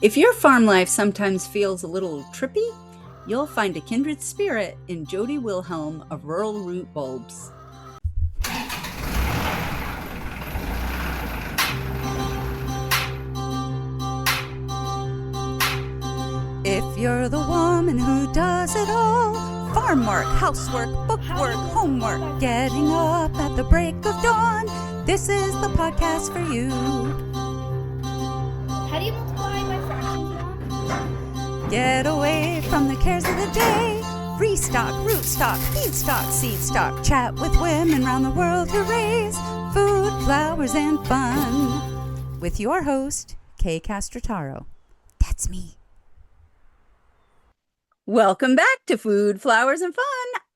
If your farm life sometimes feels a little trippy, you'll find a kindred spirit in Jody Wilhelm of Rural Root Bulbs. If you're the woman who does it all, farm work, housework, bookwork, homework, getting up at the break of dawn, this is the podcast for you. How do you multiply by fractions now? Get away from the cares of the day. Restock, rootstock, feedstock, seedstock. Chat with women around the world who raise food, flowers, and fun. With your host, Kay Castrataro. That's me. Welcome back to Food, Flowers, and Fun.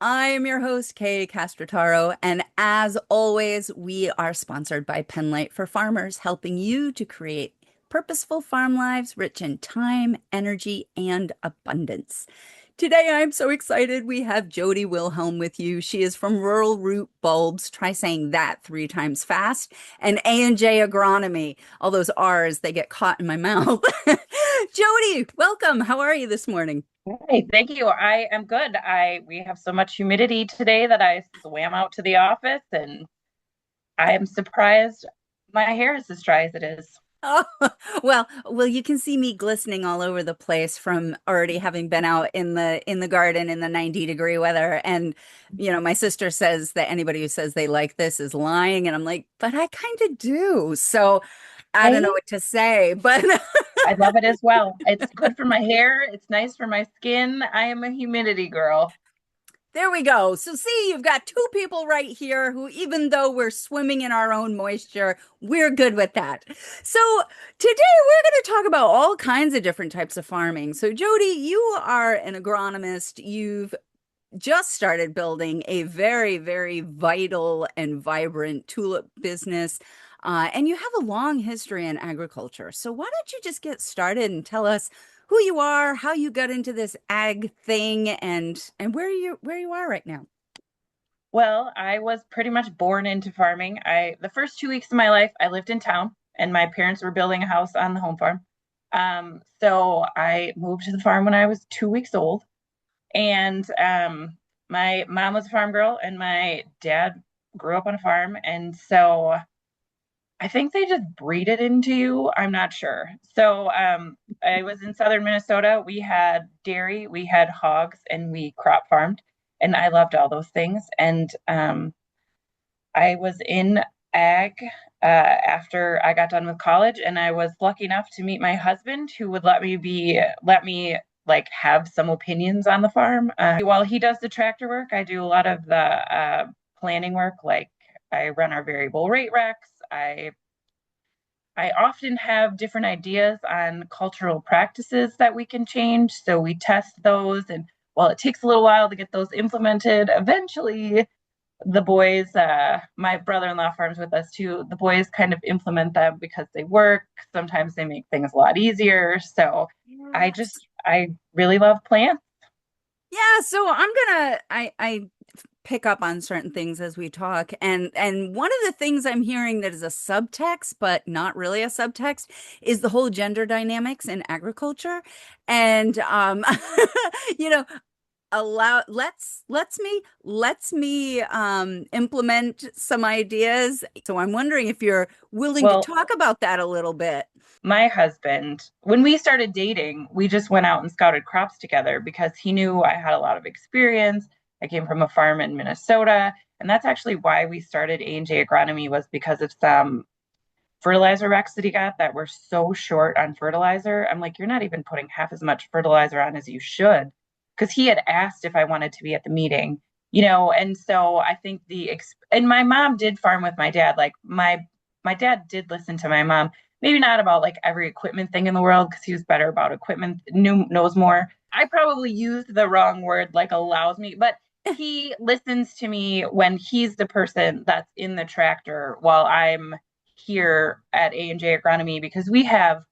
I am your host, Kay Castrataro, and as always, we are sponsored by Penlight for Farmers, helping you to create purposeful farm lives rich in time, energy, and abundance. Today, I'm so excited. We have Jody Wilhelm with you. She is from Rural Root Bulbs. Try saying that 3 times fast. And A&J Agronomy. All those R's, they get caught in my mouth. Jody, welcome. How are you this morning? Hey, thank you. I am good. We have so much humidity today that I swam out to the office, and I am surprised my hair is as dry as it is. Oh, well, you can see me glistening all over the place from already having been out in the garden in the 90-degree weather. And, my sister says that anybody who says they like this is lying. And I'm like, but I kind of do. So I don't know what to say, but I love it as well. It's good for my hair. It's nice for my skin. I am a humidity girl. There we go. So see, you've got 2 people right here who, even though we're swimming in our own moisture, we're good with that. So today we're going to talk about all kinds of different types of farming. So Jody, you are an agronomist. You've just started building a very, very vital and vibrant tulip business. And you have a long history in agriculture. So why don't you just get started and tell us who you are, how you got into this ag thing, and where you are right now. Well, I was pretty much born into farming. The first 2 weeks of my life, I lived in town, and my parents were building a house on the home farm. So I moved to the farm when I was 2 weeks old, and my mom was a farm girl, and my dad grew up on a farm, and so I think they just breed it into you. I'm not sure. So I was in southern Minnesota. We had dairy, we had hogs, and we crop farmed. And I loved all those things. And I was in ag after I got done with college. And I was lucky enough to meet my husband, who would let me like have some opinions on the farm. While he does the tractor work, I do a lot of the planning work. Like I run our variable rate recs. I often have different ideas on cultural practices that we can change. So we test those. And while it takes a little while to get those implemented, eventually the boys, my brother-in-law farms with us too, the boys kind of implement them because they work. Sometimes they make things a lot easier. So I really love plants. Yeah, so I pick up on certain things as we talk, and one of the things I'm hearing that is a subtext but not really a subtext is the whole gender dynamics in agriculture. And you know lets me implement some ideas. So I'm wondering if you're willing to talk about that a little bit. My husband, when we started dating, we just went out and scouted crops together because he knew I had a lot of experience. I came from a farm in Minnesota, and that's actually why we started A&J Agronomy, was because of some fertilizer recs that he got that were so short on fertilizer. I'm like, you're not even putting half as much fertilizer on as you should, because he had asked if I wanted to be at the meeting, and so I think and my mom did farm with my dad. Like my dad did listen to my mom, maybe not about like every equipment thing in the world, because he was better about equipment, knows more. I probably used the wrong word, like allows me, but he listens to me when he's the person that's in the tractor while I'm here at A&J Agronomy, because we have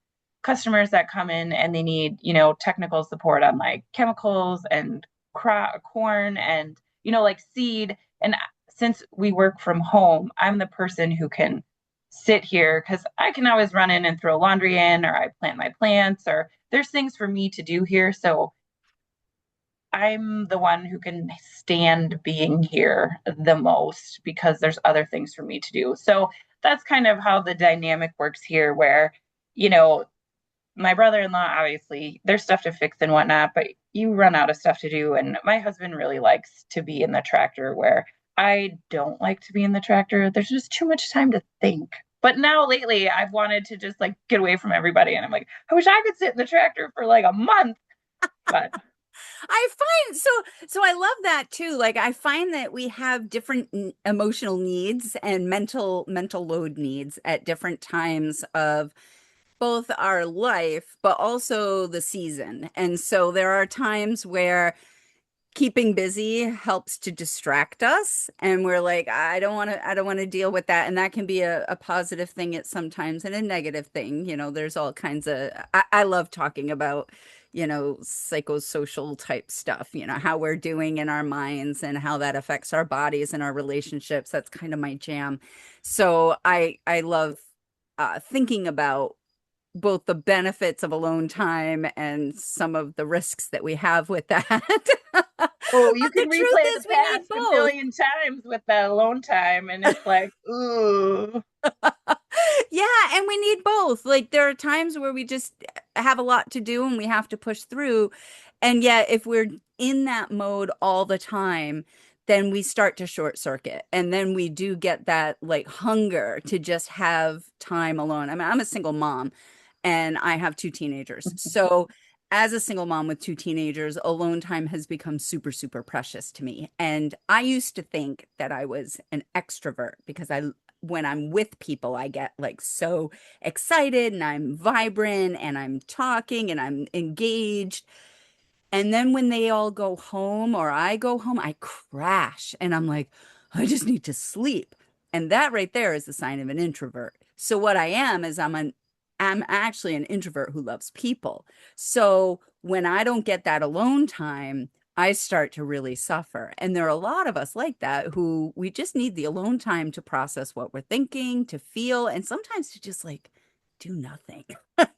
customers that come in and they need, technical support on like chemicals and corn and, like seed. And since we work from home, I'm the person who can sit here because I can always run in and throw laundry in, or I plant my plants, or there's things for me to do here. So I'm the one who can stand being here the most because there's other things for me to do. So that's kind of how the dynamic works here, where, you know, my brother-in-law, obviously, there's stuff to fix and whatnot, but you run out of stuff to do. And my husband really likes to be in the tractor, where I don't like to be in the tractor. There's just too much time to think. But now lately, I've wanted to just like get away from everybody. And I'm like, I wish I could sit in the tractor for like a month. But I find so I love that too. Like I find that we have different emotional needs and mental load needs at different times of both our life, but also the season. And so there are times where keeping busy helps to distract us, and we're like, I don't want to deal with that. And that can be a positive thing at sometimes and a negative thing. There's all kinds of I love talking about psychosocial type stuff, how we're doing in our minds and how that affects our bodies and our relationships. That's kind of my jam. So I love thinking about both the benefits of alone time and some of the risks that we have with that. oh, But you the can truth replay the is we need past a both. billion times with that alone time, and it's like, ooh. Yeah, and we need both. Like there are times where we just have a lot to do and we have to push through. And yet if we're in that mode all the time, then we start to short circuit. And then we do get that like hunger to just have time alone. I mean, I'm a single mom and I have two teenagers. So as a single mom with two teenagers, alone time has become super, super precious to me. And I used to think that I was an extrovert because when I'm with people, I get like so excited and I'm vibrant and I'm talking and I'm engaged. And then when they all go home or I go home, I crash and I'm like, I just need to sleep. And that right there is the sign of an introvert. So what I am is I'm actually an introvert who loves people. So when I don't get that alone time, I start to really suffer. And there are a lot of us like that who we just need the alone time to process what we're thinking, to feel, and sometimes to just like do nothing.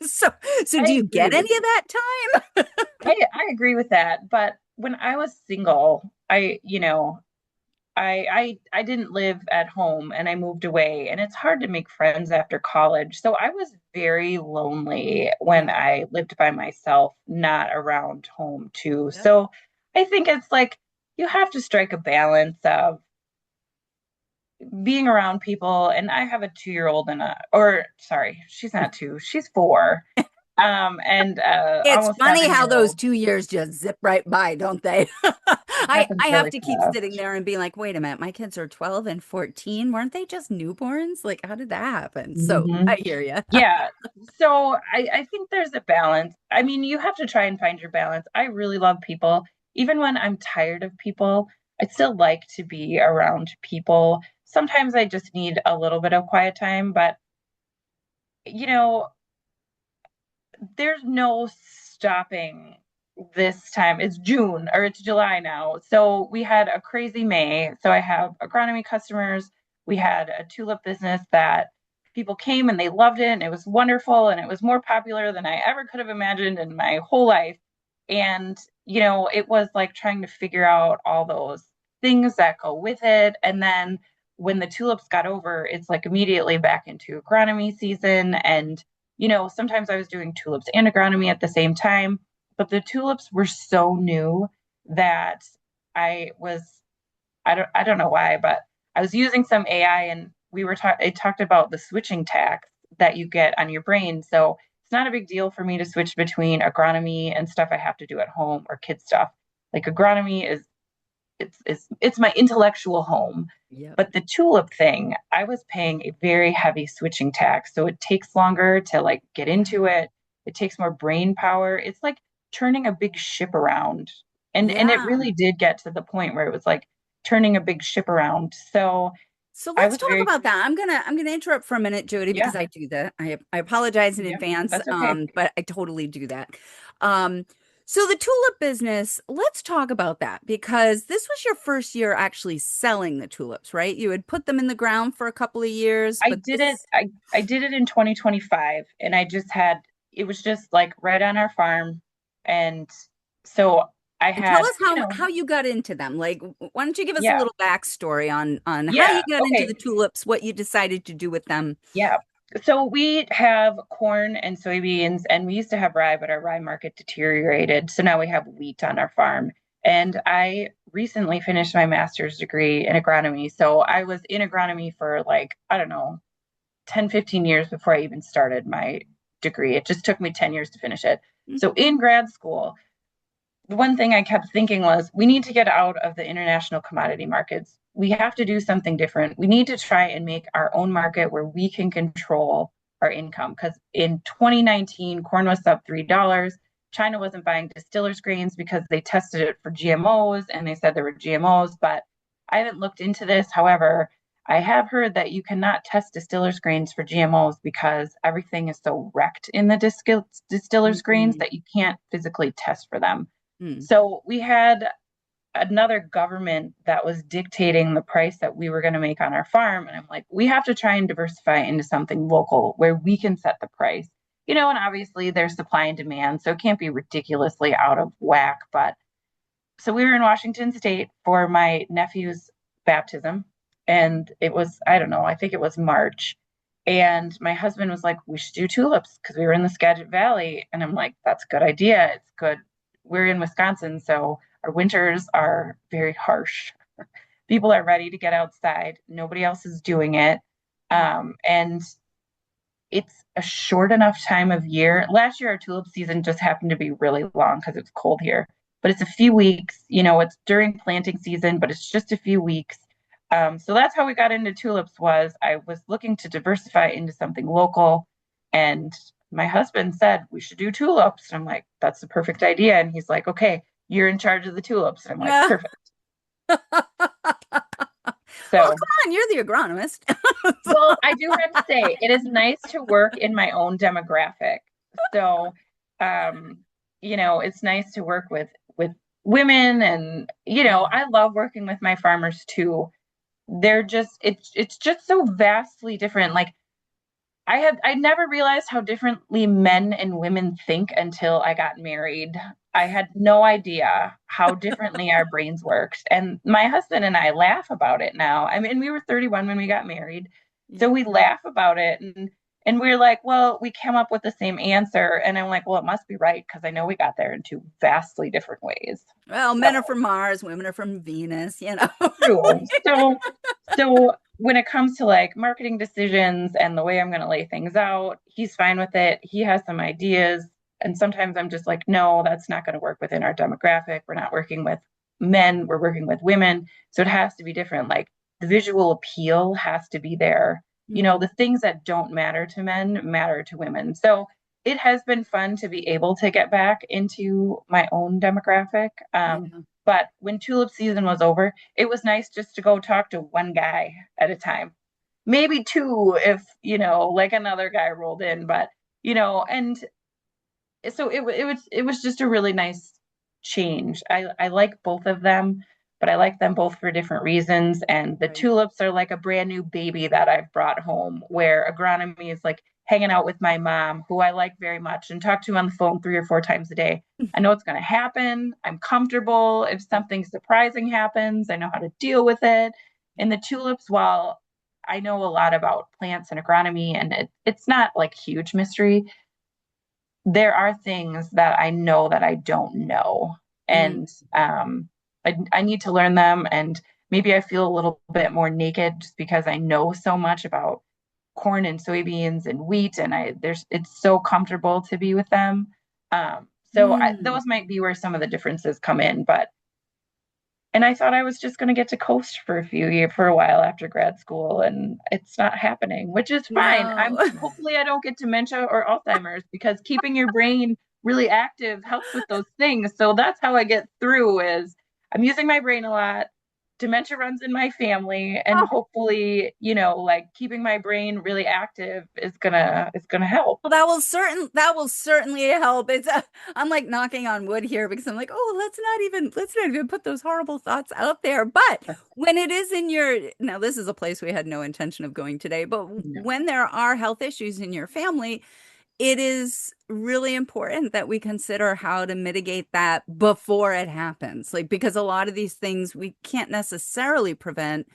So so I do you agree get with any of you. that time? I agree with that. But when I was single, I didn't live at home and I moved away, and it's hard to make friends after college. So I was very lonely when Yeah. I lived by myself, not around home too. Yep. So I think it's like you have to strike a balance of being around people. And I have a 2-year old and or sorry, she's not two, she's 4. And It's almost funny how 7 year those old. 2 years just zip right by, don't they? It I happens have really to keep sitting fast. there and being like, wait a minute, my kids are 12 and 14. Weren't they just newborns? Like, how did that happen? So Hmm. I hear you. Yeah. So I think there's a balance. I mean, you have to try and find your balance. I really love people. Even when I'm tired of people, I still like to be around people. Sometimes I just need a little bit of quiet time, but you know, there's no stopping this time. It's June or it's July now. So we had a crazy May. So I have agronomy customers. We had a tulip business that people came and they loved it and it was wonderful and it was more popular than I ever could have imagined in my whole life. And, it was like trying to figure out all those things that go with it. And then when the tulips got over, it's like immediately back into agronomy season. And sometimes I was doing tulips and agronomy at the same time, but the tulips were so new that I was, I don't know why, but I was using some AI and it talked about the switching tax that you get on your brain. So it's not a big deal for me to switch between agronomy and stuff I have to do at home or kid stuff. Like agronomy is it's my intellectual home. Yep. But the tulip thing, I was paying a very heavy switching tax. So it takes longer to like get into Yeah. it. It takes more brain power. It's like turning a big ship around. And it Yeah. really did get to the point where it was like turning a big ship around. So So I let's was talk very, about that. I'm gonna interrupt for a minute, Jody, yeah, because I do that. I apologize in yeah, advance, that's okay. but I totally do that. Um, So the tulip business, let's talk about that because this was your first year actually selling the tulips, right? You had put them in the ground for a couple of years, I but did it this, I did it in 2025, and I just had it was just like right on our farm. And so I and tell had, us how you got into them. Like, why don't you give us a yeah, little backstory on how you yeah, got into okay. the tulips, what you decided to do with them? Yeah. So we have corn and soybeans, and we used to have rye, but our rye market deteriorated. So now we have wheat on our farm. And I recently finished my master's degree in agronomy. So I was in agronomy for like, I don't know, 10, 15 years before I even started my degree. It just took me 10 years to finish it. So in grad school, the one thing I kept thinking was we need to get out of the international commodity markets. We have to do something different. We need to try and make our own market where we can control our income. Because in 2019, corn was up $3. China wasn't buying distillers grains because they tested it for GMOs and they said there were GMOs, but I haven't looked into this. However, I have heard that you cannot test distillers grains for GMOs because everything is so wrecked in the distillers grains Mhm. that you can't physically test for them. Mm. So we had another government that was dictating the price that we were going to make on our farm. And I'm like, we have to try and diversify into something local where we can set the price. And obviously there's supply and demand, so it can't be ridiculously out of whack. But so we were in Washington State for my nephew's baptism. And it was, I don't know, I think it was March. And my husband was like, we should do tulips because we were in the Skagit Valley. And I'm like, that's a good idea. It's good. We're in Wisconsin, so our winters are very harsh. People are ready to get outside. Nobody else is doing it. And it's a short enough time of year. Last year, our tulip season just happened to be really long because it's cold here, but it's a few weeks. It's during planting season, but it's just a few weeks. So that's how we got into tulips. Was I was looking to diversify into something local, and my husband said we should do tulips. And I'm like, that's the perfect idea. And he's like, okay, you're in charge of the tulips. And I'm like, Yeah. perfect. Well, So come on, you're the agronomist. well, I do have to say, it is nice to work in my own demographic. So, um, it's nice to work with women, and I love working with my farmers too. They're just it's just so vastly different. Like I never realized how differently men and women think until I got married. I had no idea how differently our brains worked. And my husband and I laugh about it now. I mean, we were 31 when we got married. So we laugh about it, and we're like, well, we came up with the same answer. And I'm like, well, it must be right because I know we got there in two vastly different ways. Well, So men are from Mars, women are from Venus. true. So when it comes to like marketing decisions and the way I'm going to lay things out, he's fine with it. He has some ideas, and sometimes I'm just like, no, that's not going to work within our demographic. We're not working with men, we're working with women. So it has to be different. Like the visual appeal has to be there. Mm, The things that don't matter to men matter to women. So it has been fun to be able to get back into my own demographic. yeah. But when tulip season was over, it was nice just to go talk to one guy at a time, maybe two if like another guy rolled in. But and so it was just a really nice change. I like both of them, but I like them both for different reasons. And the Right. tulips are like a brand new baby that I've brought home, where agronomy is like hanging out with my mom, who I like very much and talk to on the phone 3 or 4 times a day. I know it's going to happen. I'm comfortable. If something surprising happens, I know how to deal with it. In the tulips, while I know a lot about plants and agronomy, and it's not like huge mystery, there are things that I know that I don't know. Mm, And I need to learn them. And maybe I feel a little bit more naked just because I know so much about corn and soybeans and wheat. And it's so comfortable to be with them. mm. Those might be where some of the differences come in. And I thought I was just going to get to coast for for a while after grad school, and it's not happening, which is fine. No. Hopefully I don't get dementia or Alzheimer's, because keeping your brain really active helps with those things. So that's how I get through is I'm using my brain a lot. dementia runs in my family, and hopefully, like keeping my brain really active is gonna help. Well, that will certainly help. I'm like knocking on wood here because I'm like, oh, let's not even put those horrible thoughts out there. But when it is in your now, this is a place we had no intention of going today, but No. when there are health issues in your family, it is really important that we consider how to mitigate that before it happens. Like, because a lot of these things we can't necessarily prevent,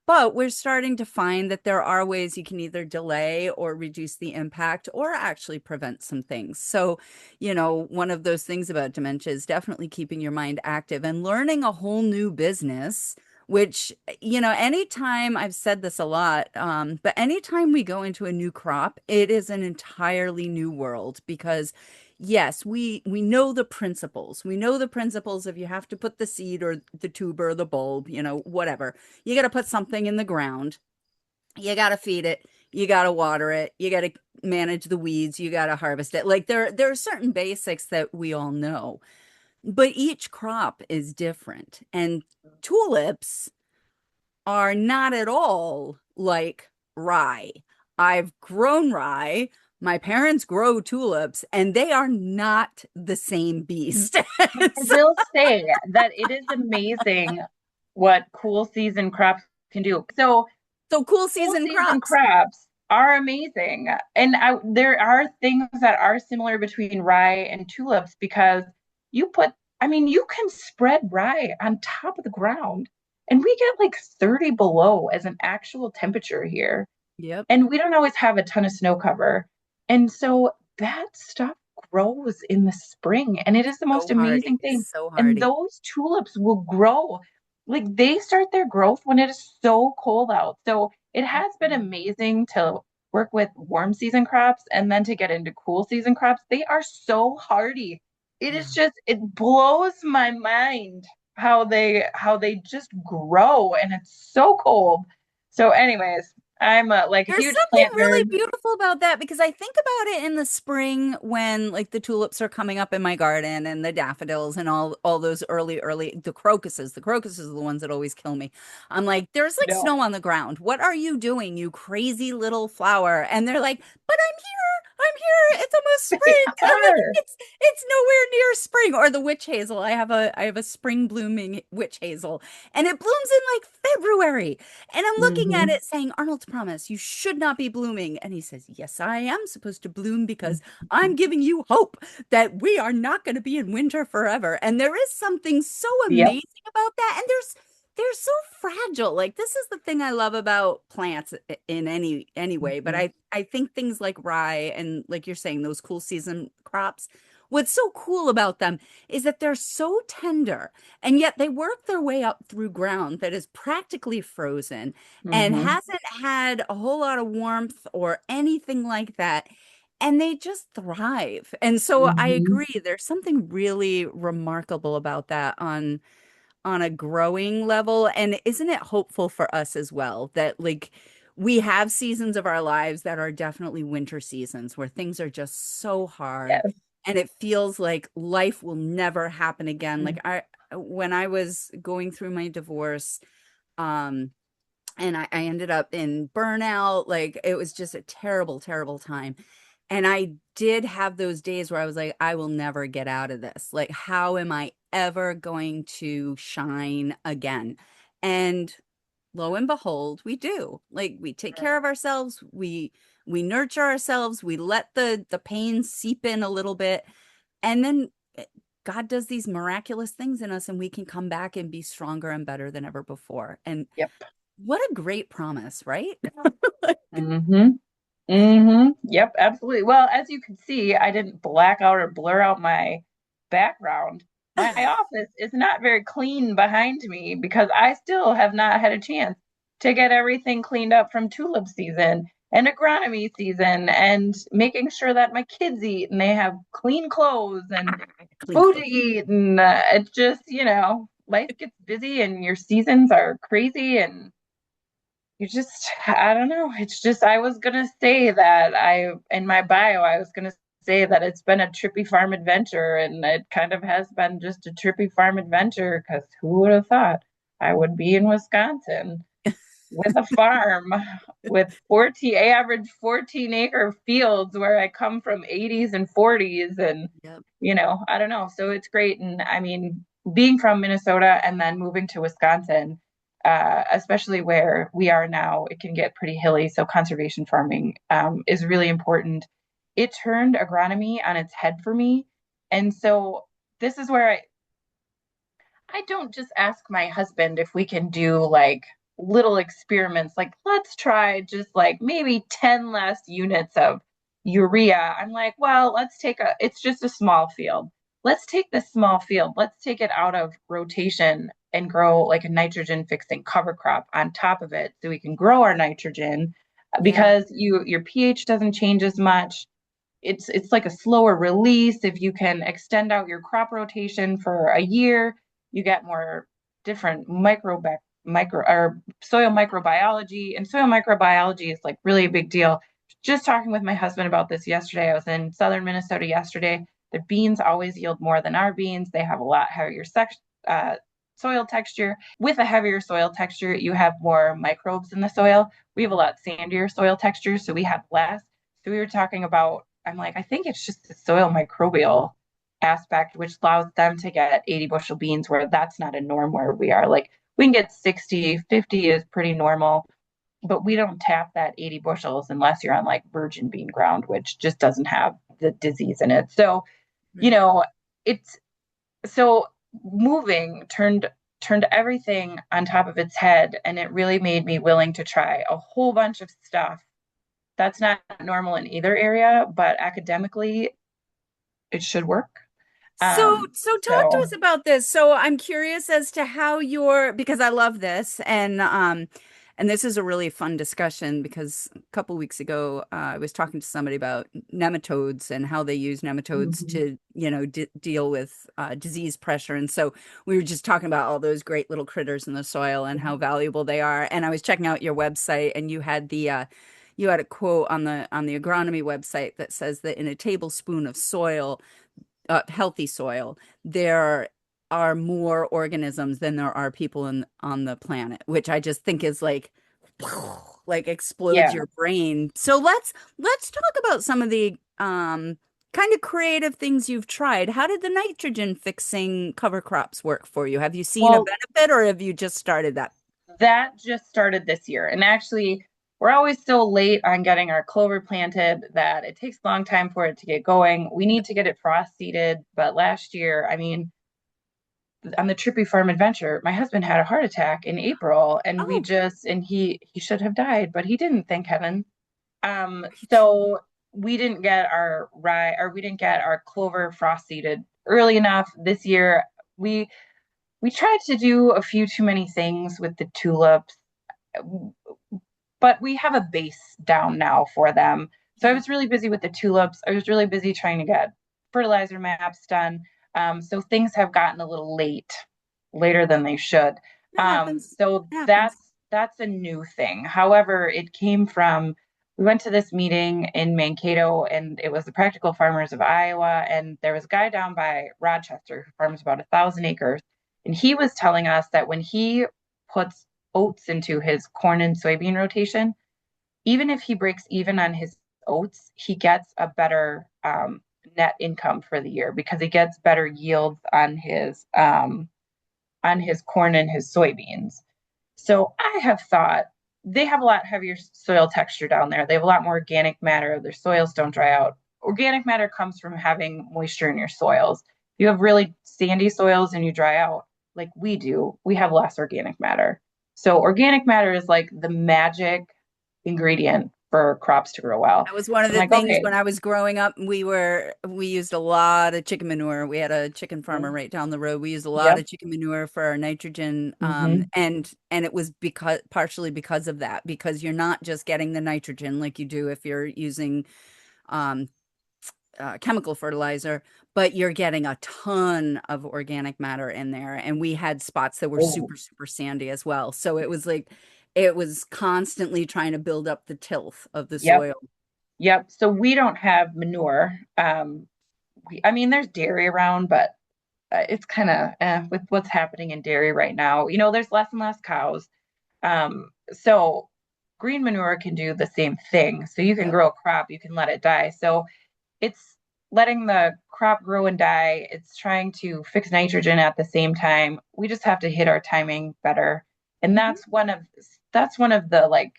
but we're starting to find that there are ways you can either delay or reduce the impact or actually prevent some things. So, one of those things about dementia is definitely keeping your mind active and learning a whole new business, which, anytime I've said this a lot, but anytime we go into a new crop, it is an entirely new world because yes, we know the principles. We know the principles of you have to put the seed or the tuber or the bulb, whatever. You got to put something in the ground. You got to feed it. You got to water it. You got to manage the weeds. You got to harvest it. Like there are certain basics that we all know, but each crop is different. And tulips are not at all like rye. I've grown rye. My parents grow tulips, and they are not the same beast. I So, will say that it is amazing what cool season crops can do. So so cool cool season season crops. crops are amazing. And there are things that are similar between rye and tulips because you put, I mean, you can spread rye on top of the ground, and we get like 30 below as an actual temperature here. Yep. And we don't always have a ton of snow cover. And so that stuff grows in the spring, and it is the most So hardy. amazing thing. So And hardy. those tulips will grow like they start their growth when it is so cold out. So it has been amazing to work with warm season crops and then to get into cool season crops. They are so hardy. It Yeah. is just, it blows my mind how they just grow, and it's so cold. So anyways, I'm like a There's huge something plant really nerd. beautiful about that because I think about it in the spring when like the tulips are coming up in my garden and the daffodils and all those early the crocuses. The crocuses are the ones that always kill me. I'm like, there's like No, snow on the ground. What are you doing, you crazy little flower? And they're like, but I'm here. I'm here. It's almost they spring. And I'm like, are. it's nowhere near spring. Or the witch hazel. I have a spring blooming witch hazel and it blooms in like February. And I'm looking at Hmm. it saying, Arnold's promise, you should not be blooming. And he says, yes, I am supposed to bloom because I'm giving you hope that we are not going to be in winter forever. And there is something so Yep. amazing about that. And they're so fragile. Like this is the thing I love about plants in any way. But Mhm. I think things like rye and like you're saying, those cool season crops, what's so cool about them is that they're so tender and yet they work their way up through ground that is practically frozen and Hmm. hasn't had a whole lot of warmth or anything like that. And they just thrive. And so I Hmm. agree, there's something really remarkable about that on a growing level. And isn't it hopeful for us as well that like we have seasons of our lives that are definitely winter seasons where things are just so hard Yes. and it feels like life will never happen again. Like when I was going through my divorce, um, and I ended up in burnout, like it was just a terrible, terrible time. And I did have those days where I was like, I will never get out of this. Like, how am I ever going to shine again? And lo and behold, we do. Like, we take care of ourselves, we nurture ourselves, we let the pain seep in a little bit, and then God does these miraculous things in us, and we can come back and be stronger and better than ever before. And Yep. what a great promise, right? Hmm. Yep, absolutely. Well, as you can see, I didn't black out or blur out my background. My office is not very clean behind me because I still have not had a chance to get everything cleaned up from tulip season and agronomy season and making sure that my kids eat and they have clean clothes and Clean food to clothes. eat. And it's just, life gets busy and your seasons are crazy, and you just, I don't know. It's just, I was going to say that in my bio, I was going to say that it's been a trippy farm adventure, and it kind of has been just a trippy farm adventure because who would have thought? I would be in Wisconsin with a farm with 14 average 14-acre fields where I come from 80s and 40s and Yep. I don't know. So it's great. And I mean, being from Minnesota and then moving to Wisconsin, especially where we are now, it can get pretty hilly. So conservation farming is really important. It turned agronomy on its head for me. And so this is where I don't just ask my husband if we can do like little experiments, like let's try just like maybe 10 less units of urea. I'm like, well, it's just a small field. Let's take this small field, let's take it out of rotation and grow like a nitrogen fixing cover crop on top of it so we can grow our nitrogen Yeah. because your pH doesn't change as much. It's like a slower release. If you can extend out your crop rotation for a year, you get more different micro or soil microbiology. And soil microbiology is like really a big deal. Just talking with my husband about this yesterday. I was in southern Minnesota yesterday. The beans always yield more than our beans. They have a lot heavier soil texture. With a heavier soil texture, you have more microbes in the soil. We have a lot sandier soil texture, so we have less. So we were talking about, I'm like, I think it's just the soil microbial aspect, which allows them to get 80 bushel beans where that's not a norm where we are. Like we can get 60, 50 is pretty normal, but we don't tap that 80 bushels unless you're on like virgin bean ground, which just doesn't have the disease in it. So, you Right. know, it's so moving turned everything on top of its head, and it really made me willing to try a whole bunch of stuff that's not normal in either area, but academically it should work. So talk to So us about this. So I'm curious as to how because I love this and this is a really fun discussion because a couple weeks ago I was talking to somebody about nematodes and how they use nematodes mhm. to, deal with disease pressure. And so we were just talking about all those great little critters in the soil and how valuable they are. And I was checking out your website and you had a quote on the agronomy website that says that in a tablespoon of soil, healthy soil, there are more organisms than there are people on the planet, which I just think is like explodes Yeah. your brain. So let's talk about some of the kind of creative things you've tried. How did the nitrogen fixing cover crops work for you? Have you seen a Well, benefit or have you just started that? that just started this year. And actually, we're always so late on getting our clover planted that it takes a long time for it to get going. We need to get it frost seeded. But last year, I mean, on the Trippy Farm Adventure, my husband had a heart attack in April, and Oh, he should have died, but he didn't, thank heaven. great. So we didn't get our rye or we didn't get our clover frost seeded early enough this year. We we tried to do a few too many things with the tulips, but we have a base down now for them. So I Yeah, was really busy with the tulips. I was really busy trying to get fertilizer maps done. So things have gotten a little later than they should. it happens. So It happens. that's a new thing. However, it came from we went to this meeting in Mankato, and it was the Practical Farmers of Iowa, and there was a guy down by Rochester who farms about 1,000 acres, and he was telling us that when he puts oats into his corn and soybean rotation, even if he breaks even on his oats, he gets a better net income for the year because he gets better yields on his corn and his soybeans. So I have thought they have a lot heavier soil texture down there. They have a lot more organic matter. Their soils don't dry out. Organic matter comes from having moisture in your soils. If you have really sandy soils and you dry out, like we do, we have less organic matter. So organic matter is like the magic ingredient for crops to grow well. That was one of So I'm the like, things okay, when I was growing up. We used a lot of chicken manure. We had a chicken farmer mm, right down the road. We used a lot yep, of chicken manure for our nitrogen, mm-hmm, and it was because partially because of that, because you're not just getting the nitrogen like you do if you're using um, chemical fertilizer, but you're getting a ton of organic matter in there. And we had spots that were oh, super, super sandy as well. So it was constantly trying to build up the tilth of the yep, soil. yep. So we don't have manure. I mean, there's dairy around, but it's kind of with what's happening in dairy right now. There's less and less cows. So green manure can do the same thing. So you can Yep. grow a crop, you can let it die. So it's letting the crop grow and die. It's trying to fix nitrogen at the same time. We just have to hit our timing better. And Mhm. that's one of the like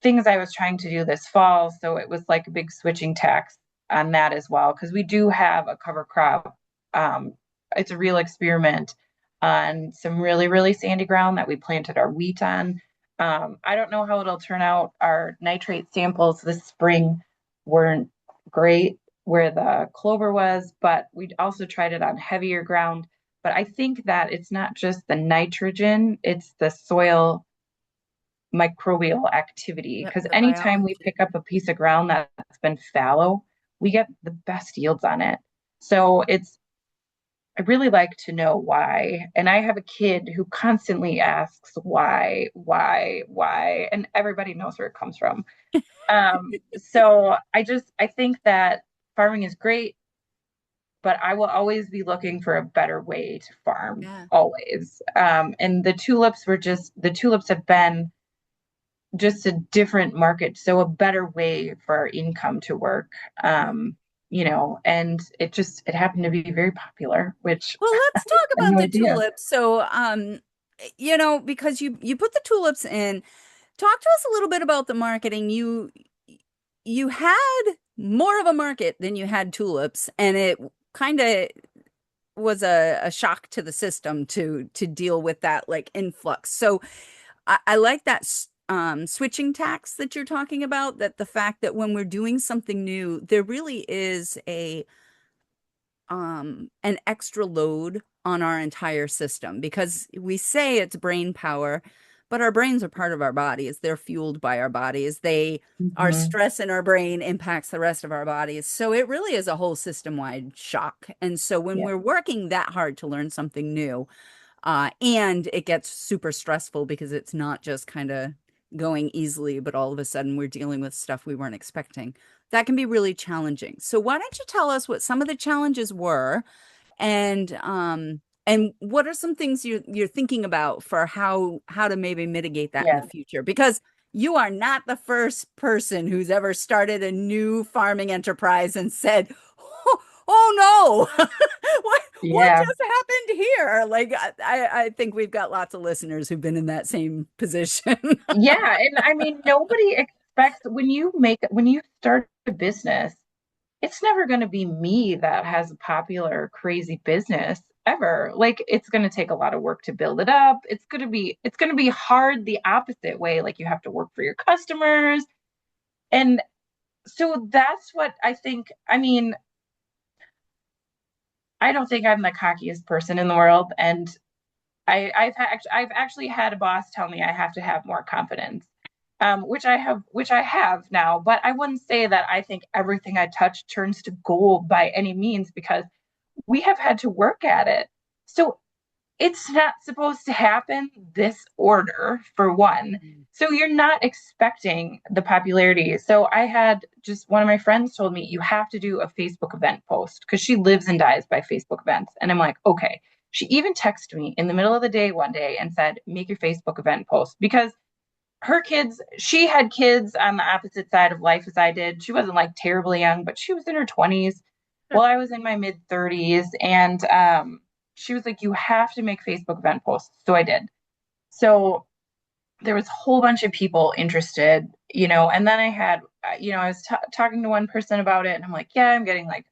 things I was trying to do this fall. So it was like a big switching tax on that as well, because we do have a cover crop. Um, it's a real experiment on some really, really sandy ground that we planted our wheat on. I don't know how it'll turn out. Our nitrate samples this spring weren't great where the clover was, but we also tried it on heavier ground. But I think that it's not just the nitrogen, it's the soil microbial activity. Yep. Because The anytime we biology. pick up a piece of ground that's been fallow, we get the best yields on it. So I really like to know why. And I have a kid who constantly asks why, and everybody knows where it comes from. So I think that farming is great, but I will always be looking for a better way to farm, Yeah. always. And the tulips have been just a different market, so a better way for our income to work. Mhm. And it happened to be very popular, which Well, let's talk I had about no the idea. tulips. So, because you put the tulips in, talk to us a little bit about the marketing. You had more of a market than you had tulips, and it kind of was a shock to the system to deal with that like influx. So I like that switching tax that you're talking about, that the fact that when we're doing something new, there really is a an extra load on our entire system because we say it's brain power, but our brains are part of our bodies. They're fueled by our bodies. Our Mhm. stress in our brain impacts the rest of our bodies. So it really is a whole system-wide shock. And so when Yeah. we're working that hard to learn something new, and it gets super stressful because it's not just kind of going easily, but all of a sudden we're dealing with stuff we weren't expecting. That can be really challenging. So why don't you tell us what some of the challenges were, and what are some things you're thinking about for how to maybe mitigate that in the Yeah. future? Because you are not the first person who's ever started a new farming enterprise and said, "Oh no, what Yeah. just happened here?" Like I think we've got lots of listeners who've been in that same position. Yeah. And I mean, nobody expects when you start a business, it's never going to be me that has a popular, crazy business ever. Like it's going to take a lot of work to build it up. It's going to be hard the opposite way. Like you have to work for your customers. And so that's what I think. I mean, I don't think I'm the cockiest person in the world. And I've actually had a boss tell me I have to have more confidence, which I have now. But I wouldn't say that I think everything I touch turns to gold by any means, because we have had to work at it. So it's not supposed to happen this order, for one. So you're not expecting the popularity. So I had just one of my friends told me, you have to do a Facebook event post, because she lives and dies by Facebook events. And I'm like, okay. She even texted me in the middle of the day one day and said, make your Facebook event post, because she had kids on the opposite side of life as I did. She wasn't like terribly young, but she was in her 20s. Well, I was in my mid 30s. And she was like, you have to make Facebook event posts. So I did. So there was a whole bunch of people interested, and then I was talking to one person about it, and I'm like, yeah, I'm getting like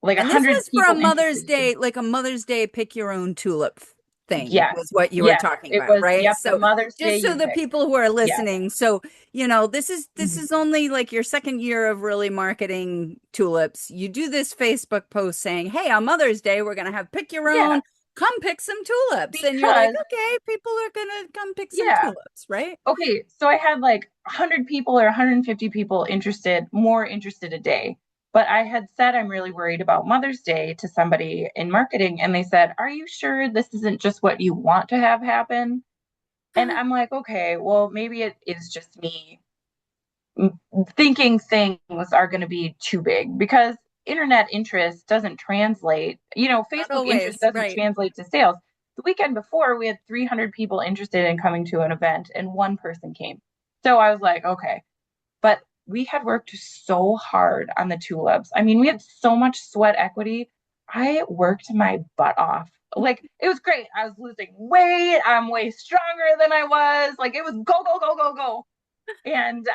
a And this hundred was for a people Mother's interested. Day, like a Mother's Day pick your own tulip thing Yes. was what you were Yes. talking It about, was, right? yep, the So Mother's Day just so you the pick. people who are Yeah. listening, so this Mhm. is only like your second year of really marketing tulips. You do this Facebook post saying, "Hey, on Mother's Day, we're gonna have pick your Yeah. own, come pick some tulips." And you're like, Because, "Okay, people are gonna come pick some yeah. tulips, right?" Okay, so I had like 100 people or 150 people more interested a day. But I had said I'm really worried about Mother's Day to somebody in marketing, and they said, "Are you sure this isn't just what you want to have happen?" And I'm like, "Okay, well, maybe it is just me thinking things are going to be too big." Because internet interest doesn't translate, Not Facebook interest always, doesn't right? translate to sales. The weekend before, we had 300 people interested in coming to an event, and one person came. So I was like, okay. But we had worked so hard on the tulips. I mean, we had so much sweat equity. I worked my butt off. Like, it was great. I was losing weight. I'm way stronger than I was. Like, it was go, go, go, go, go. And,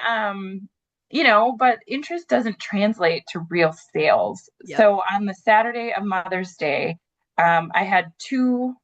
but interest doesn't translate to real sales. Yep. So on the Saturday of Mother's Day, I had two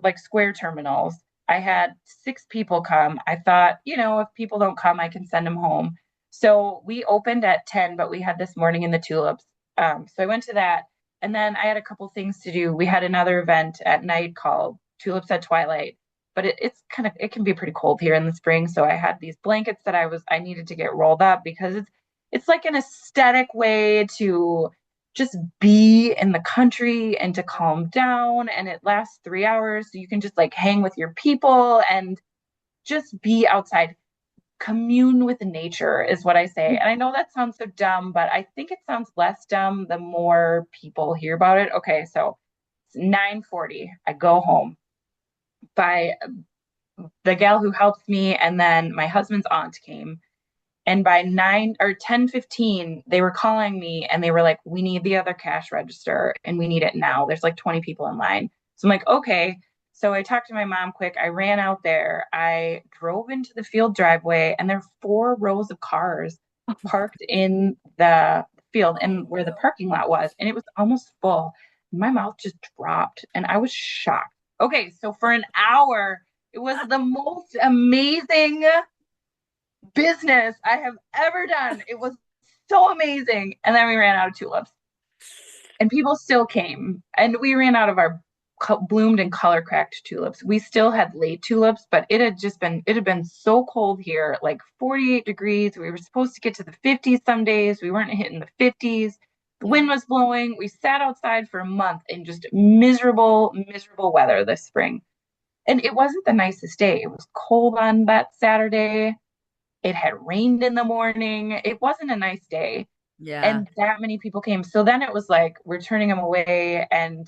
like square terminals. I had 6 people come. I thought, if people don't come, I can send them home. So we opened at 10, but we had this morning in the tulips. So I went to that. And then I had a couple things to do. We had another event at night called Tulips at Twilight, but it can be pretty cold here in the spring. So I had these blankets that I needed to get rolled up because it's like an aesthetic way to just be in the country and to calm down. And it lasts 3 hours. So you can just like hang with your people and just be outside, commune with nature is what I say. And I know that sounds so dumb, but I think it sounds less dumb the more people hear about it. Okay, so it's 9:40. I go home by the gal who helps me, and then my husband's aunt came. And by 9 or 10:15, they were calling me and they were like, we need the other cash register and we need it now. There's like 20 people in line. So I'm like, okay. So I talked to my mom quick. I ran out there. I drove into the field driveway and there are 4 rows of cars parked in the field and where the parking lot was. And it was almost full. My mouth just dropped and I was shocked. Okay. So for an hour, it was the most amazing business I have ever done. It was so amazing. And then we ran out of tulips. And people still came. And we ran out of our bloomed and color cracked tulips. We still had late tulips, but it had been so cold here, like 48 degrees. We were supposed to get to the 50s some days. We weren't hitting the 50s. The Yeah. wind was blowing. We sat outside for a month in just miserable, miserable weather this spring. And it wasn't the nicest day. It was cold on that Saturday. It had rained in the morning. It wasn't a nice day. Yeah. And that many people came. So then it was like, we're turning them away. And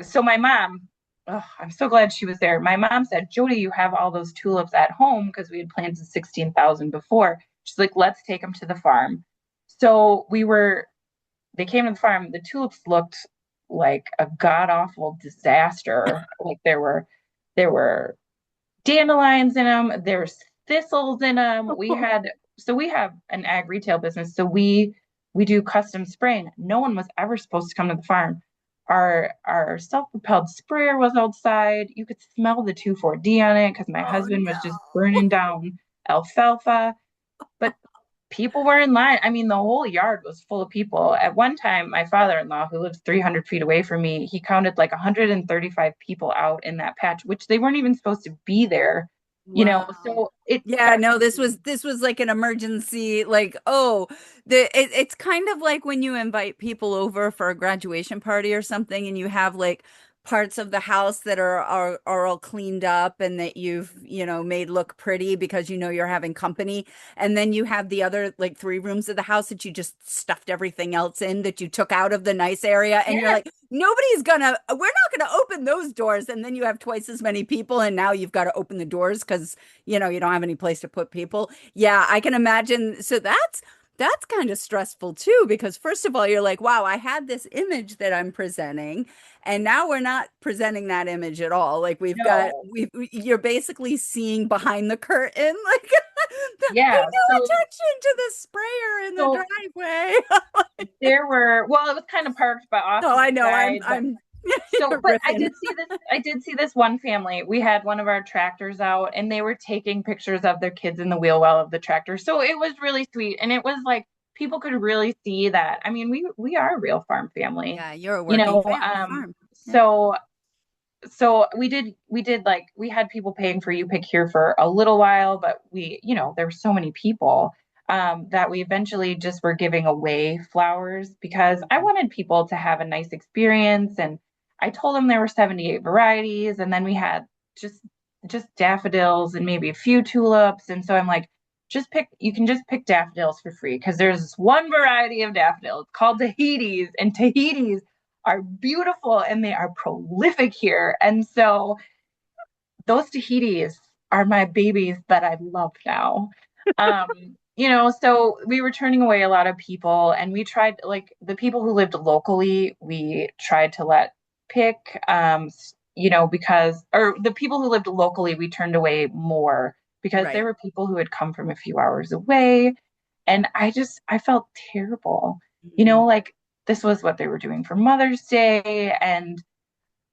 so my mom, oh, I'm so glad she was there. My mom said, Jody, you have all those tulips at home because we had planted 16,000 before. She's like, let's take them to the farm. So they came to the farm. The tulips looked like a god awful disaster. Like there were dandelions in them. There's thistles in them. We have an ag retail business, so we do custom spraying. No one was ever supposed to come to the farm. Our self-propelled sprayer was outside. You could smell the 2,4-D on it because my Oh husband was just no. burning down alfalfa. But people were in line. I mean, the whole yard was full of people. At one time, my father-in-law, who lives 300 feet away from me, he counted like 135 people out in that patch, which they weren't even supposed to be there, Wow. so it Yeah, got no, this crazy. was this was like an emergency, like, it's kind of like when you invite people over for a graduation party or something and you have like parts of the house that are all cleaned up and that you've, made look pretty because you're having company. And then you have the other like 3 rooms of the house that you just stuffed everything else in that you took out of the nice area. And you're Yeah, like, we're not gonna open those doors. And then you have twice as many people, and now you've got to open the doors because you don't have any place to put people. Yeah, I can imagine. So that's kind of stressful too, because first of all, you're like, wow, I had this image that I'm presenting, and now we're not presenting that image at all. Like no, you're basically seeing behind the curtain, like pay yeah. no attention to the sprayer in the So driveway. well, it was kind of parked but off Oh, to I the know. side, but I'm so, but riffing. I did see this one family. We had one of our tractors out and they were taking pictures of their kids in the wheel well of the tractor. So it was really sweet. And it was like people could really see that. I mean, we are a real farm family, Yeah, you're a you working know. farm. Yeah. So we did like we had people paying for you pick here for a little while, but there were so many people that we eventually just were giving away flowers because I wanted people to have a nice experience. And I told them there were 78 varieties, and then we had just just daffodils and maybe a few tulips. And so I'm like, you can just pick daffodils for free because there's this one variety of daffodils called Tahiti's, and Tahiti's are beautiful and they are prolific here. And so those Tahiti's are my babies that I love now. So we were turning away a lot of people, and we tried, like, the people who lived locally, we tried to let pick, because, or the people who lived locally, we turned away more because there Right. were people who had come from a few hours away. And I felt terrible, Mm. like this was what they were doing for Mother's Day. And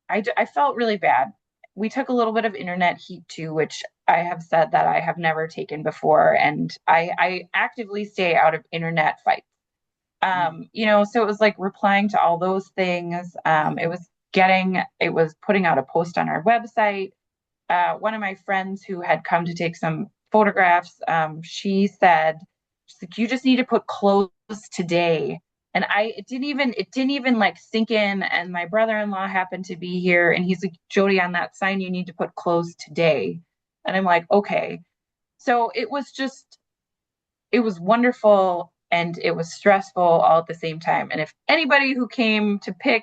I felt really bad. We took a little bit of internet heat too, which I have said that I have never taken before. And I actively stay out of internet fights. So it was like replying to all those things. It was putting out a post on our website. One of my friends who had come to take some photographs, she's like, you just need to put close today. And it didn't even like sink in. And my brother-in-law happened to be here and he's like, Jody, on that sign, you need to put close today. And I'm like, okay. So it was wonderful and it was stressful all at the same time. And if anybody who came to pick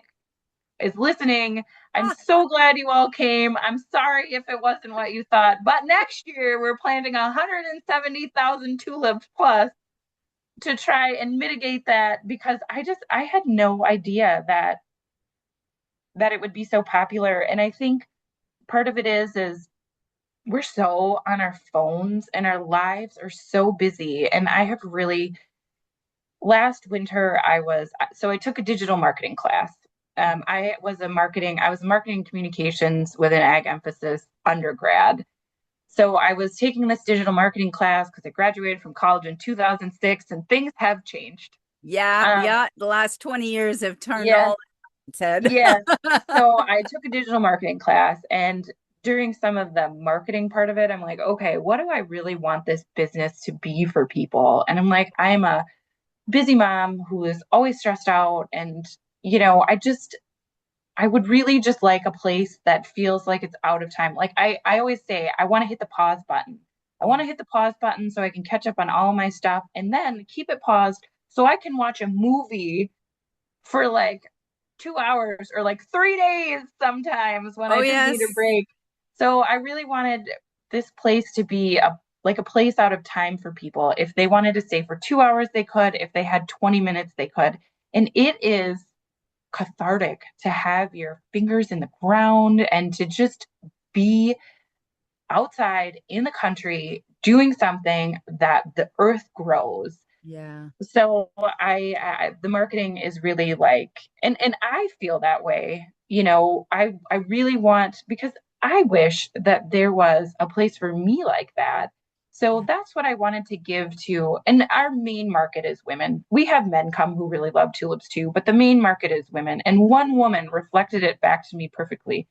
is listening, I'm Ah, so glad you all came. I'm sorry if it wasn't what you thought, but next year we're planting 170,000 tulips plus to try and mitigate that because I had no idea that it would be so popular. And I think part of it is we're so on our phones and our lives are so busy. And I have really last winter I took a digital marketing class. I was marketing communications with an ag emphasis undergrad. So I was taking this digital marketing class because I graduated from college in 2006 and things have changed. yeah, Um, yeah. The last 20 years have turned yeah, all on its head. yeah. So I took a digital marketing class, and during some of the marketing part of it, I'm like, okay, what do I really want this business to be for people? And I'm like, I'm a busy mom who is always stressed out. And, I would really just like a place that feels like it's out of time. Like I always say, I want to hit the pause button. I want Yeah. to hit the pause button so I can catch up on all my stuff and then keep it paused so I can watch a movie for like 2 hours or like 3 days sometimes when Oh, I just need a yes. break. So I really wanted this place to be a place out of time for people. If they wanted to stay for 2 hours, they could. If they had 20 minutes, they could. And it is cathartic to have your fingers in the ground and to just be outside in the country doing something that the earth grows. Yeah. So the marketing is really like, and I feel that way. I really want because I wish that there was a place for me like that. So Yeah. that's what I wanted to give to, and our main market is women. We have men come who really love tulips too, but the main market is women. And one woman reflected it back to me perfectly.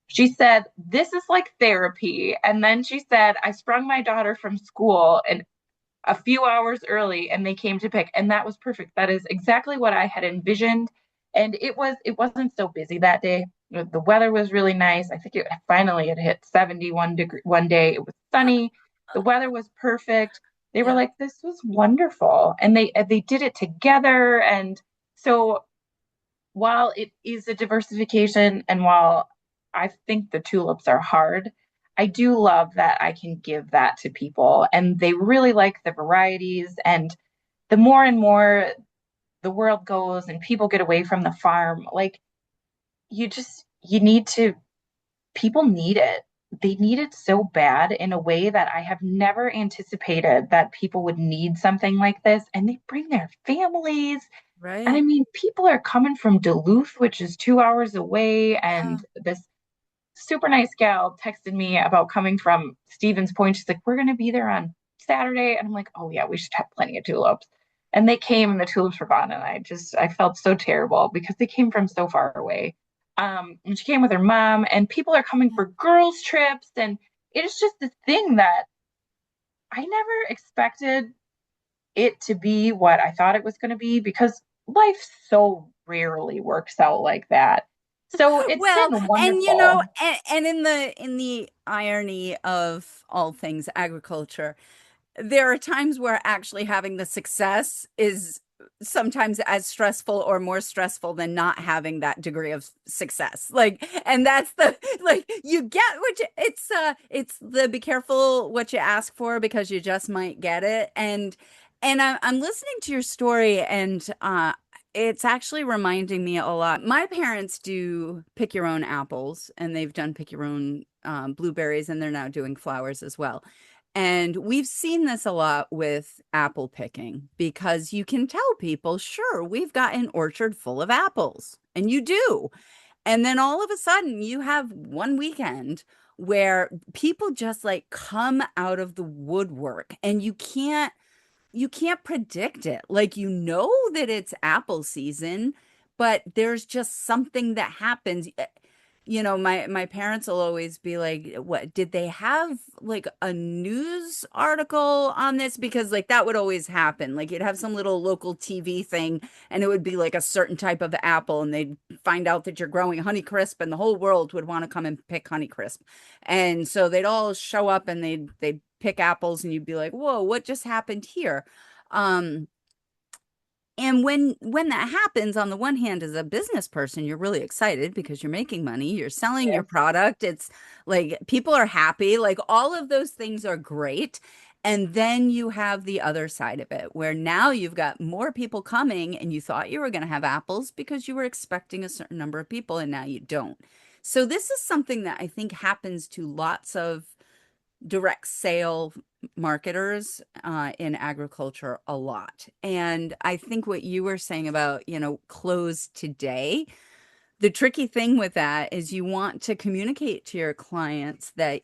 She said, "This is like therapy." And then she said, "I sprung my daughter from school and a few hours early and they came to pick and that was perfect. That is exactly what I had envisioned. And it wasn't so busy that day. The weather was really nice. I think it finally had hit 71 degree one day. It was sunny. The weather was perfect. They were Yeah. like, this was wonderful. And they did it together. And so while it is a diversification and while I think the tulips are hard, I do love that I can give that to people and they really like the varieties. And the more and more the world goes and people get away from the farm, like you need to, people need it. They need it so bad in a way that I have never anticipated that people would need something like this. And they bring their families. And I Right. mean, people are coming from Duluth, which is 2 hours away. And Yeah. this super nice gal texted me about coming from Stevens Point. She's like, we're going to be there on Saturday. And I'm like, oh, yeah, we should have plenty of tulips. And they came and the tulips were gone. And I felt so terrible because they came from so far away. And she came with her mom, and people are coming for girls' trips. And it is just this thing that I never expected it to be what I thought it was going to be because life so rarely works out like that. So it's Well, been and wonderful. and in the irony of all things agriculture, there are times where actually having the success is sometimes as stressful or more stressful than not having that degree of success. Like, and that's the like you get what it's the be careful what you ask for because you just might get it. And I'm listening to your story and it's actually reminding me a lot. My parents do pick your own apples and they've done pick your own blueberries and they're now doing flowers as well. And we've seen this a lot with apple picking because you can tell people, sure, we've got an orchard full of apples, and you do. And then all of a sudden, you have one weekend where people just like come out of the woodwork and you can't predict it. Like you know that it's apple season, but there's just something that happens. My parents will always be like, "What did they have like a news article on this?" Because like that would always happen. Like you'd have some little local TV thing, and it would be like a certain type of apple, and they'd find out that you're growing Honeycrisp, and the whole world would want to come and pick Honeycrisp, and so they'd all show up and they'd pick apples, and you'd be like, "Whoa, what just happened here?" Um, and when that happens, on the one hand, as a business person, you're really excited because you're making money, you're selling your Yes. product. It's like people are happy, like all of those things are great. And then you have the other side of it, where now you've got more people coming and you thought you were going to have apples because you were expecting a certain number of people and now you don't. So this is something that I think happens to lots of direct sale marketers in agriculture a lot. And I think what you were saying about, close today, the tricky thing with that is you want to communicate to your clients that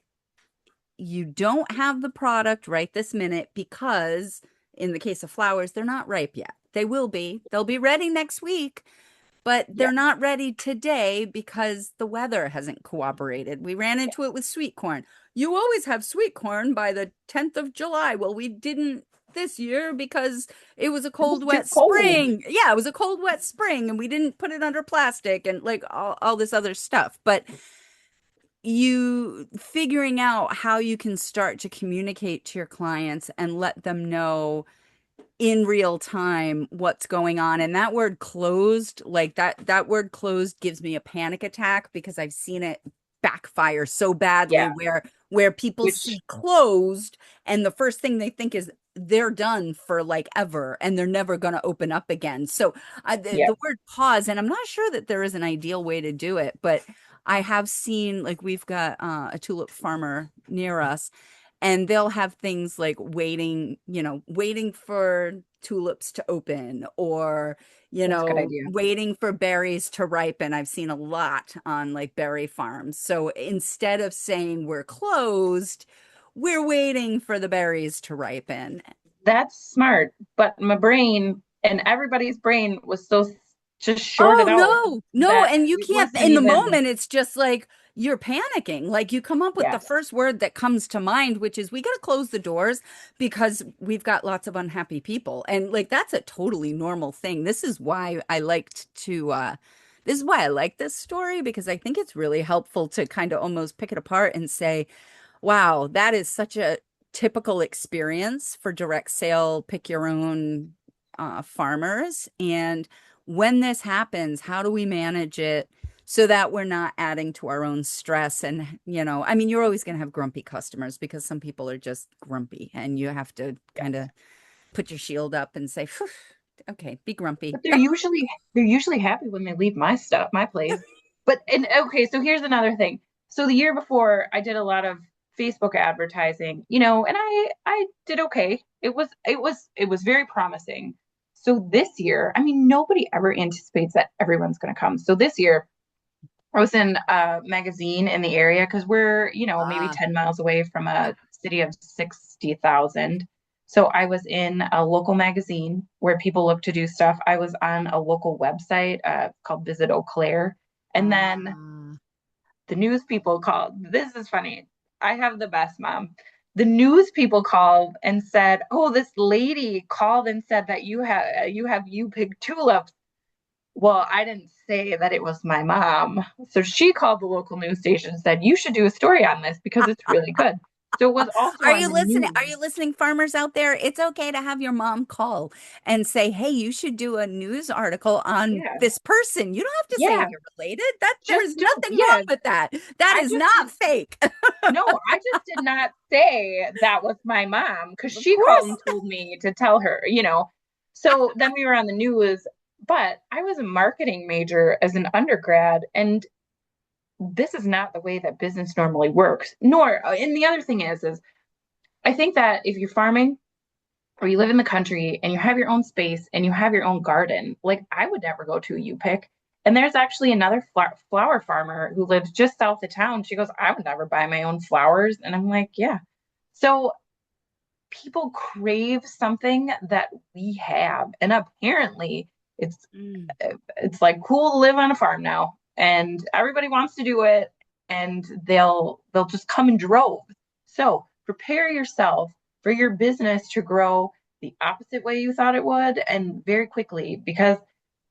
you don't have the product right this minute because in the case of flowers, they're not ripe yet. They will be. They'll be ready next week, but Yeah. they're not ready today because the weather hasn't cooperated. We ran into it with sweet corn. You always have sweet corn by the 10th of July. Well, we didn't this year because it was a It was cold, too wet cold. spring. Yeah, it was a cold, wet spring, and we didn't put it under plastic and like all this other stuff. But you figuring out how you can start to communicate to your clients and let them know in real time what's going on. And that word closed, like that word closed gives me a panic attack because I've seen it backfire so badly Yeah. where people Which, see closed and the first thing they think is they're done for like ever and they're never going to open up again. So yeah, the word pause, and I'm not sure that there is an ideal way to do it, but I have seen like we've got a tulip farmer near us and they'll have things like waiting for tulips to open or that's a good idea. waiting for berries to ripen. I've seen a lot on like berry farms. So instead of saying we're closed, we're waiting for the berries to ripen. That's smart, but my brain and everybody's brain was so just shorted Oh, out no. that And you it can't, wasn't in the even, moment, it's just like you're panicking. Like you come up with the yeah, first word that comes to mind, which is we got to close the doors because we've got lots of unhappy people. And like that's a totally normal thing. This is why I like this story because I think it's really helpful to kind of almost pick it apart and say, wow, that is such a typical experience for direct sale, pick your own farmers. And when this happens, how do we manage it so that we're not adding to our own stress? And, I mean, you're always going to have grumpy customers because some people are just grumpy and you have to kind of put your shield up and say, "Phew, okay, be grumpy." but they're usually happy when they leave my stuff, my place. But and okay, so here's another thing. So the year before, I did a lot of Facebook advertising, and I did okay. It was very promising. So this year, I mean, nobody ever anticipates that everyone's going to come. So this year, I was in a magazine in the area because we're, maybe Ah, 10 miles away from a city of 60,000. So I was in a local magazine where people look to do stuff. I was on a local website called Visit Eau Claire. And then ah. the news people called. This is funny. I have the best mom. The news people called and said, "Oh, this lady called and said that you picked tulips." Well, I didn't say that it was my mom. So she called the local news station and said, "You should do a story on this because it's really good." So it was also Are on you the listening? Are news. you listening, farmers out there? It's okay to have your mom call and say, "Hey, you should do a news article on Yeah. this person." You don't have to say Yeah. you're related. That there Just is don't, nothing wrong yeah. with that. That I is just not did, fake. no, I just did not say that was my mom because Of she called course. and told me to tell her, you know. So then we were on the news, but I was a marketing major as an undergrad, and this is not the way that business normally works. Nor, and the other thing is I think that if you're farming or you live in the country and you have your own space and you have your own garden, like I would never go to a U pick. And there's actually another flower farmer who lives just south of town. She goes, I would never buy my own flowers. And I'm like, yeah. So people crave something that we have. And apparently it's Mm. it's like cool to live on a farm now. And everybody wants to do it and they'll just come in droves. So prepare yourself for your business to grow the opposite way you thought it would and very quickly because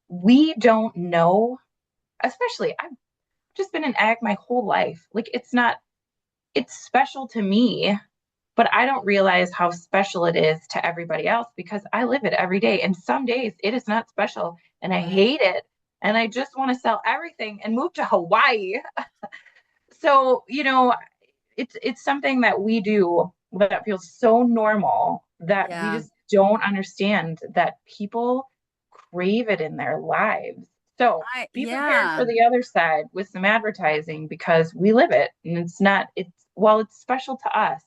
we don't know, especially I've just been in ag my whole life. Like it's special to me, but I don't realize how special it is to everybody else because I live it every day. And some days it is not special and I Right. hate it. And I just want to sell everything and move to Hawaii. So, you know, it's something that we do that feels so normal that we Yeah. just don't understand that people crave it in their lives. So be prepared Yeah. for the other side with some advertising because we live it and it's while it's special to us,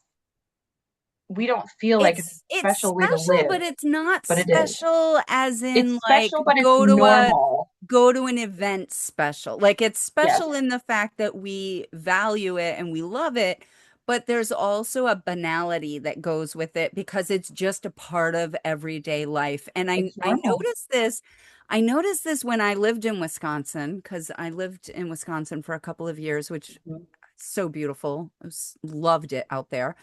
we don't feel like it's a It's special way to special, live, but it's not but it is. special as It's in like special, but it's normal. go to an event special. Like it's Yes, special in the fact that we value it and we love it, but there's also a banality that goes with it because it's just a part of everyday life. And it's I normal. noticed this when I lived in Wisconsin because I lived in Wisconsin for a couple of years, which Mhm. so beautiful. Loved it out there.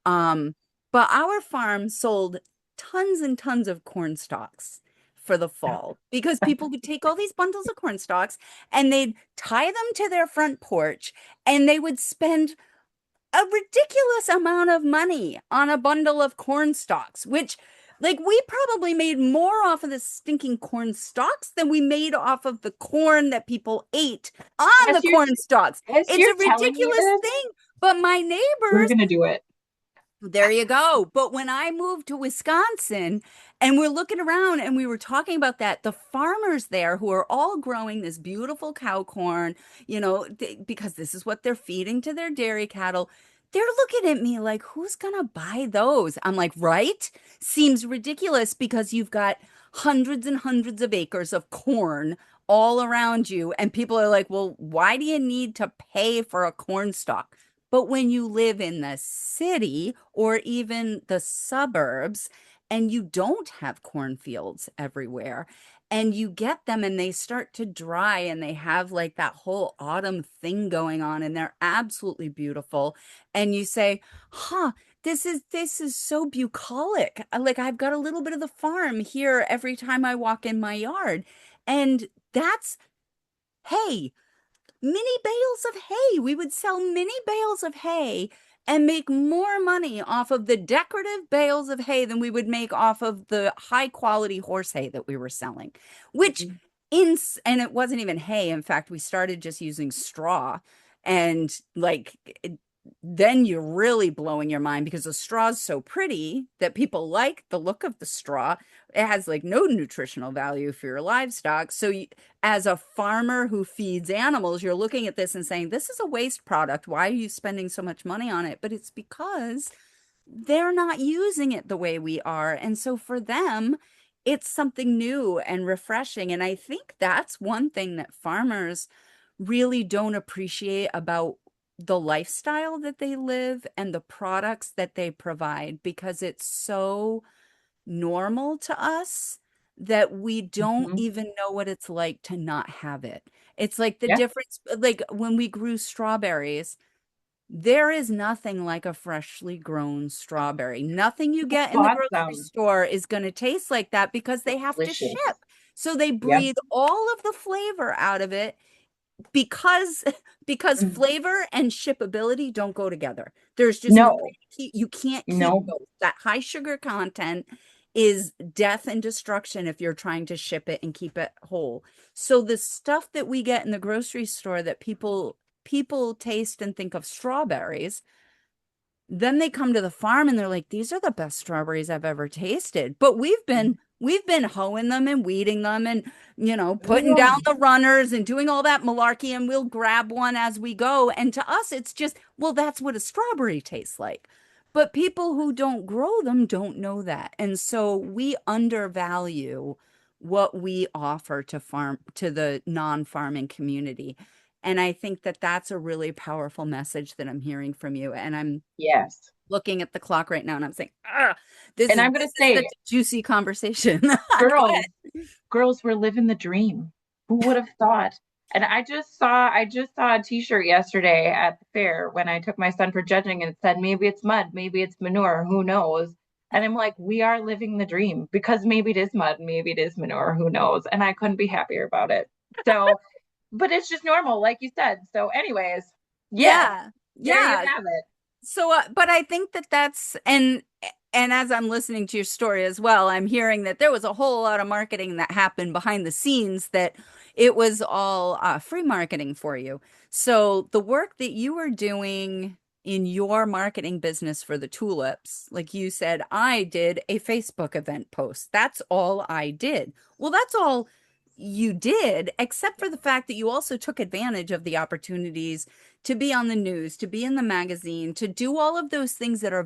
Um, but our farm sold tons and tons of corn stalks for the fall because people would take all these bundles of corn stalks and they'd tie them to their front porch and they would spend a ridiculous amount of money on a bundle of corn stalks, which like we probably made more off of the stinking corn stalks than we made off of the corn that people ate on the As you're corn stalks. as It's you're a telling me ridiculous this, thing. But my we're neighbors gonna do it. there you go. But when I moved to Wisconsin and we're looking around and we were talking about that, the farmers there who are all growing this beautiful cow corn, because this is what they're feeding to their dairy cattle, they're looking at me like, who's gonna buy those? I'm like, right? Seems ridiculous because you've got hundreds and hundreds of acres of corn all around you. And people are like, well, why do you need to pay for a corn stalk? But when you live in the city or even the suburbs and you don't have cornfields everywhere and you get them and they start to dry and they have like that whole autumn thing going on and they're absolutely beautiful and you say, "Huh, this is so bucolic. Like I've got a little bit of the farm here every time I walk in my yard." And that's hey, mini bales of hay. We would sell mini bales of hay and make more money off of the decorative bales of hay than we would make off of the high quality horse hay that we were selling, which Mhm. and it wasn't even hay. In fact, we started just using straw and like then you're really blowing your mind because the straw's so pretty that people like the look of the straw. It has like no nutritional value for your livestock. So as a farmer who feeds animals, you're looking at this and saying, this is a waste product. Why are you spending so much money on it? But it's because they're not using it the way we are. And so for them, it's something new and refreshing. And I think that's one thing that farmers really don't appreciate about the lifestyle that they live and the products that they provide because it's so normal to us that we don't Mhm. even know what it's like to not have it. It's like the Yeah, difference, like when we grew strawberries, there is nothing like a freshly grown strawberry. Nothing you I get in the bought grocery some. store is going to taste like that because they They're have to delicious. ship. So they Yeah. breathe all of the flavor out of it because Mm. flavor and shippability don't go together. There's just no way No, to you can't keep no. both. That high sugar content is death and destruction if you're trying to ship it and keep it whole. So the stuff that we get in the grocery store that people taste and think of strawberries, then they come to the farm and they're like, these are the best strawberries I've ever tasted. But we've been hoeing them and weeding them and putting Yeah. down the runners and doing all that malarkey, and we'll grab one as we go. And to us, it's just, well, that's what a strawberry tastes like. But people who don't grow them don't know that. And so we undervalue what we offer to the non-farming community. And I think that that's a really powerful message that I'm hearing from you. And I'm Yes. looking at the clock right now and I'm saying, this And is I'm this going to is the say, juicy conversation. Go girls, ahead. girls were living the dream. Who would have thought? And I just saw a t-shirt yesterday at the fair when I took my son for judging, and it said maybe it's mud, maybe it's manure, who knows? And I'm like, we are living the dream, because maybe it is mud, maybe it is manure, who knows? And I couldn't be happier about it. So, but it's just normal, like you said. So anyways, yeah, Yeah. there you Yeah. have it. So, but I think that that's, and as I'm listening to your story as well, I'm hearing that there was a whole lot of marketing that happened behind the scenes, that it was all free marketing for you. So the work that you were doing in your marketing business for the tulips, like you said, I did a Facebook event post. That's all I did. Well, that's all you did, except for the fact that you also took advantage of the opportunities to be on the news, to be in the magazine, to do all of those things that are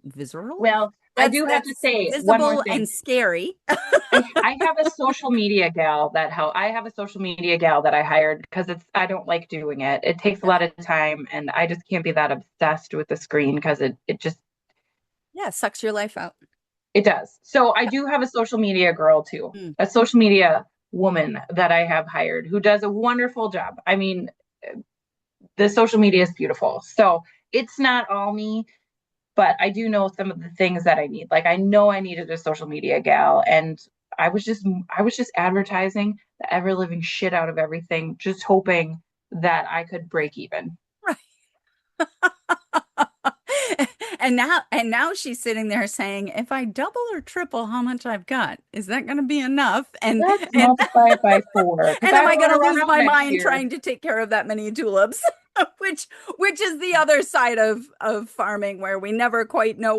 visceral, Well, I do have to that's say one more visible thing. and scary. I have a social media gal that I have a social media gal that I hired because I don't like doing it. It takes a Yeah. lot of time, and I just can't be that obsessed with the screen, because it just Yeah, sucks your life out. it does. So I do have a social media girl too, Mm. a social media woman that I have hired who does a wonderful job. I mean, the social media is beautiful. So it's not all me, but I do know some of the things that I need. Like, I know I needed a social media gal, and I was just advertising the ever living shit out of everything, just hoping that I could break even. Right. And now she's sitting there saying, if I double or triple how much I've got, is that going to be enough? And Let's and multiply it by 4, because and I am I don't going want to to run lose out my next mind year. trying to take care of that many tulips? which is the other side of farming, where we never quite know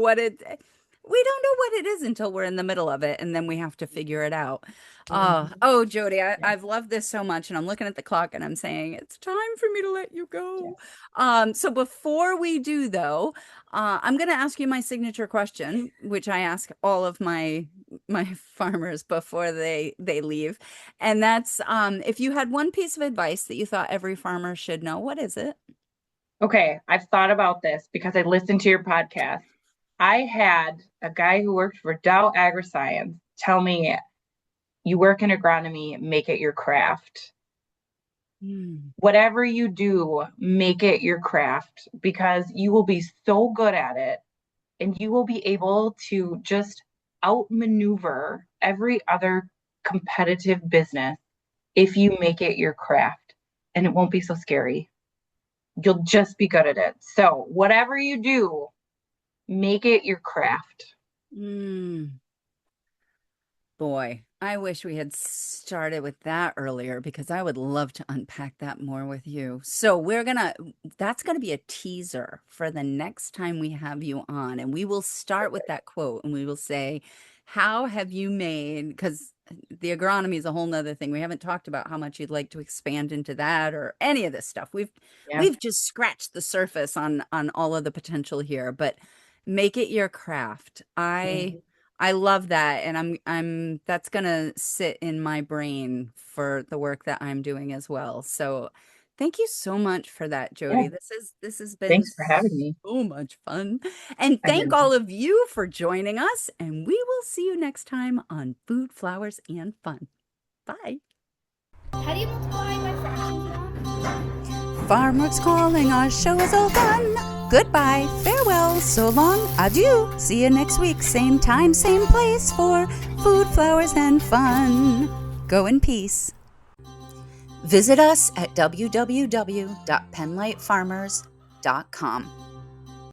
we don't know what it is until we're in the middle of it, and then we have to figure it out. Mhm. Oh, Jody, Yeah. I've loved this so much, and I'm looking at the clock and I'm saying it's time for me to let you go. Yes. So before we do though, I'm going to ask you my signature question, which I ask all of my farmers before they leave. And that's if you had one piece of advice that you thought every farmer should know, what is it? Okay, I've thought about this because I listened to your podcast. I had a guy who worked for Dow AgriScience tell me, you work in agronomy, make it your craft. Hmm. Whatever you do, make it your craft, because you will be so good at it, and you will be able to just outmaneuver every other competitive business if you make it your craft, and it won't be so scary. You'll just be good at it. So, whatever you do, make it your craft. Mm. Boy, I wish we had started with that earlier, because I would love to unpack that more with you. So that's gonna be a teaser for the next time we have you on. And we will start with that quote and we will say, how have you made, because the agronomy is a whole nother thing. We haven't talked about how much you'd like to expand into that or any of this stuff. Yeah. We've just scratched the surface on all of the potential here, but make it your craft. Mhm. I love that, and I'm that's gonna sit in my brain for the work that I'm doing as well. So thank you so much for that, Yeah. Jody. This has been Thanks for having me. so much fun. And I thank know. all of you for joining us, and we will see you next time on Food, Flowers, and Fun. Bye. How do you multiply by fractions, Mom? Farmers calling, our show is all done. Goodbye, farewell, so long, adieu. See you next week, same time, same place for Food, Flowers, and Fun. Go in peace. Visit us at www.penlightfarmers.com.